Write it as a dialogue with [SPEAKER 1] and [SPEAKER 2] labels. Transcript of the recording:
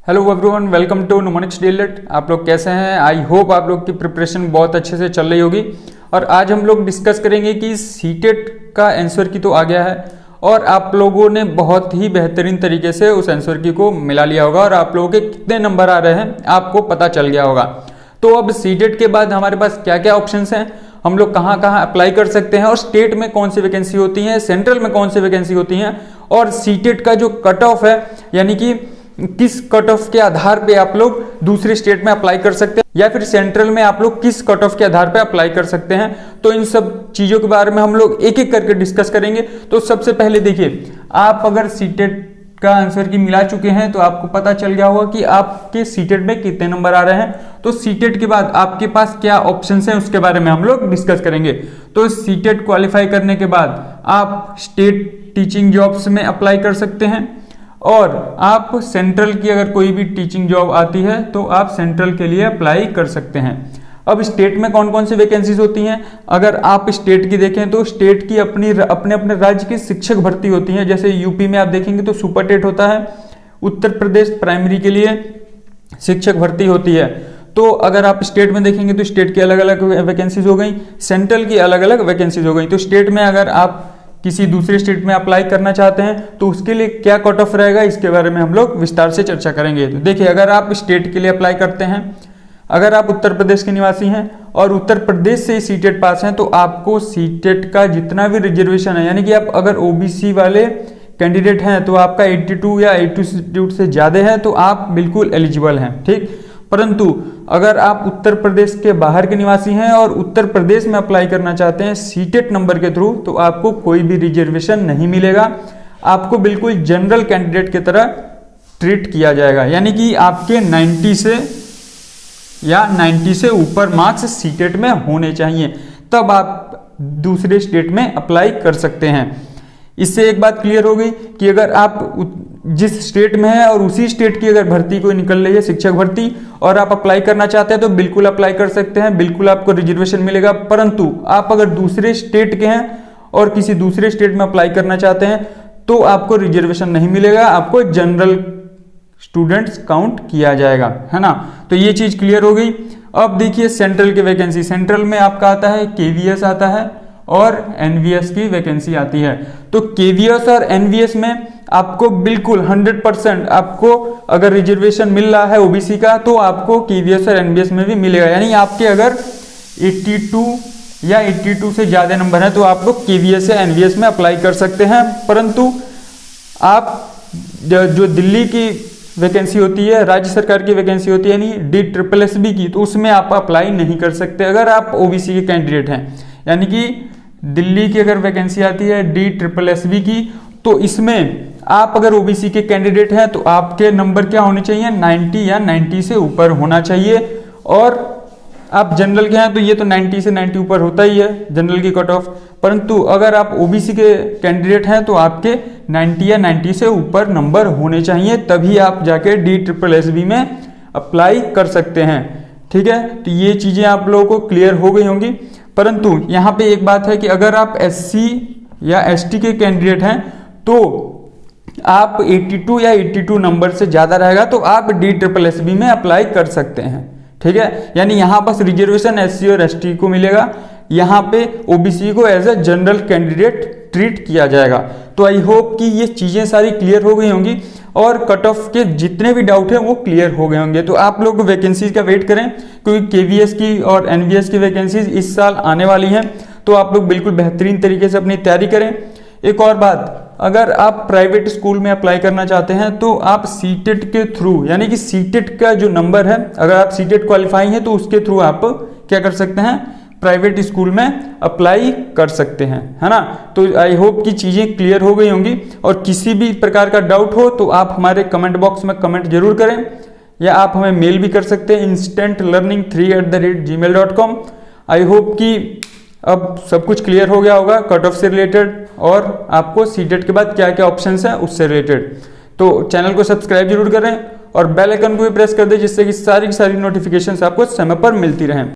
[SPEAKER 1] Hello everyone, welcome to mnemonics DLED। आप लोग कैसे हैं? आई होप आप लोग की प्रिपरेशन बहुत अच्छे से चल रही होगी। और आज हम लोग डिस्कस करेंगे कि सीटेट का आंसर की तो आ गया है और आप लोगों ने बहुत ही बेहतरीन तरीके से उस आंसर की को मिला लिया होगा और आप लोगों के कितने नंबर आ रहे हैं आपको पता चल गया होगा। तो अब सीटेट के बाद हमारे पास क्या क्या ऑप्शंस हैं, हम लोग कहाँ कहाँ अप्लाई कर सकते हैं और स्टेट में कौन सी वैकेंसी होती है, सेंट्रल में कौन सी वैकेंसी होती है और सीटेट का जो कट ऑफ है यानी कि किस कट ऑफ के आधार पे आप लोग दूसरे स्टेट में अप्लाई कर सकते हैं या फिर सेंट्रल में आप लोग किस कट ऑफ के आधार पे अप्लाई कर सकते हैं। तो इन सब चीजों के बारे में हम लोग एक एक करके डिस्कस करेंगे। तो सबसे पहले देखिए, आप अगर सीटेट का आंसर की मिला चुके हैं तो आपको पता चल गया होगा कि आपके सीटेट में कितने नंबर आ रहे हैं। तो सीटेट के बाद आपके पास क्या ऑप्शंस हैं उसके बारे में हम लोग डिस्कस करेंगे। तो सीटेट क्वालिफाई करने के बाद आप स्टेट टीचिंग जॉब्स में अप्लाई कर सकते हैं और आप सेंट्रल की अगर कोई भी टीचिंग जॉब आती है तो आप सेंट्रल के लिए अप्लाई कर सकते हैं। अब स्टेट में कौन कौन सी वैकेंसीज होती हैं, अगर आप स्टेट की देखें तो स्टेट की अपने अपने राज्य की शिक्षक भर्ती होती है। जैसे यूपी में आप देखेंगे तो सुपर टेट होता है, उत्तर प्रदेश प्राइमरी के लिए शिक्षक भर्ती होती है। तो अगर आप स्टेट में देखेंगे तो स्टेट की अलग अलग वैकेंसीज हो गई, सेंट्रल की अलग अलग वैकेंसीज हो गई। तो स्टेट में अगर आप किसी दूसरे स्टेट में अप्लाई करना चाहते हैं तो उसके लिए क्या कट ऑफ रहेगा इसके बारे में हम लोग विस्तार से चर्चा करेंगे। तो देखिए, अगर आप स्टेट के लिए अप्लाई करते हैं, अगर आप उत्तर प्रदेश के निवासी हैं और उत्तर प्रदेश से सीटेट पास हैं तो आपको सीटेट का जितना भी रिजर्वेशन है, यानी कि आप अगर ओबीसी वाले कैंडिडेट हैं तो आपका 82 या 82 से ज़्यादा है तो आप बिल्कुल एलिजिबल हैं, ठीक। परंतु अगर आप उत्तर प्रदेश के बाहर के निवासी हैं और उत्तर प्रदेश में अप्लाई करना चाहते हैं सीटेट नंबर के थ्रू तो आपको कोई भी रिजर्वेशन नहीं मिलेगा, आपको बिल्कुल जनरल कैंडिडेट की तरह ट्रीट किया जाएगा। यानी कि आपके 90 से ऊपर मार्क्स सीटेट में होने चाहिए, तब आप दूसरे स्टेट में अप्लाई कर सकते हैं। इससे एक बात क्लियर हो गई कि अगर आप जिस स्टेट में है और उसी स्टेट की अगर भर्ती कोई निकल रही है शिक्षक भर्ती और आप अप्लाई करना चाहते हैं तो बिल्कुल अप्लाई कर सकते हैं, बिल्कुल आपको रिजर्वेशन मिलेगा। परंतु आप अगर दूसरे स्टेट के हैं और किसी दूसरे स्टेट में अप्लाई करना चाहते हैं तो आपको रिजर्वेशन नहीं मिलेगा, आपको जनरल स्टूडेंट्स काउंट किया जाएगा, है ना। तो ये चीज क्लियर हो गई। अब देखिए सेंट्रल की वैकेंसी, सेंट्रल में आपका आता है KVS आता है और NVS की वैकेंसी आती है। तो KVS और NVS में आपको बिल्कुल 100% आपको अगर रिजर्वेशन मिल रहा है ओबीसी का तो आपको KVS और NVS में भी मिलेगा। यानी आपके अगर 82 या 82 से ज़्यादा नंबर है तो आप लोग KVS या NVS में अप्लाई कर सकते हैं। परंतु आप जो दिल्ली की वैकेंसी होती है, राज्य सरकार की वैकेंसी होती है यानी DSSB की, तो उसमें आप अप्लाई नहीं कर सकते अगर आप ओबीसी के कैंडिडेट हैं। यानी कि दिल्ली की अगर वैकेंसी आती है DSSB की तो इसमें आप अगर ओबीसी के कैंडिडेट हैं तो आपके नंबर क्या होने चाहिए, 90 या 90 से ऊपर होना चाहिए। और आप जनरल के हैं तो ये तो 90 से 90 ऊपर होता ही है जनरल की कट ऑफ। परंतु अगर आप ओबीसी के कैंडिडेट हैं तो आपके 90 या 90 से ऊपर नंबर होने चाहिए, तभी आप जाके DSSB में अप्लाई कर सकते हैं, ठीक है। तो ये चीज़ें आप लोगों को क्लियर हो गई होंगी। परंतु यहाँ पे एक बात है कि अगर आप SC या ST के कैंडिडेट हैं तो आप 82 या 82 नंबर से ज़्यादा रहेगा तो आप DSSB में अप्लाई कर सकते हैं, ठीक है। यानी यहाँ बस रिजर्वेशन SC और ST को मिलेगा, यहाँ पे ओबीसी को as a general candidate treat किया जाएगा। तो आई होप कि ये चीज़ें सारी क्लियर हो गई होंगी और कट ऑफ के जितने भी डाउट हैं वो क्लियर हो गए होंगे। तो आप लोग वैकेंसीज का वेट करें क्योंकि KVS की और NVS की वैकेंसीज इस साल आने वाली हैं, तो आप लोग बिल्कुल बेहतरीन तरीके से अपनी तैयारी करें। एक और बात, अगर आप प्राइवेट स्कूल में अप्लाई करना चाहते हैं तो आप सीटेट के थ्रू, यानी कि सीटेट का जो नंबर है, अगर आप सीटेट क्वालिफाई हैं तो उसके थ्रू आप क्या कर सकते हैं, प्राइवेट स्कूल में अप्लाई कर सकते हैं, है ना। तो आई होप कि चीज़ें क्लियर हो गई होंगी और किसी भी प्रकार का डाउट हो तो आप हमारे कमेंट बॉक्स में कमेंट जरूर करें या आप हमें मेल भी कर सकते हैं instantlearning3@gmail.com। आई होप कि अब सब कुछ क्लियर हो गया होगा कट ऑफ से रिलेटेड और आपको सीटेट के बाद क्या क्या ऑप्शंस हैं उससे रिलेटेड। तो चैनल को सब्सक्राइब जरूर करें और बेल आइकन को भी प्रेस कर दें जिससे कि सारी की सारी नोटिफिकेशंस आपको समय पर मिलती रहें।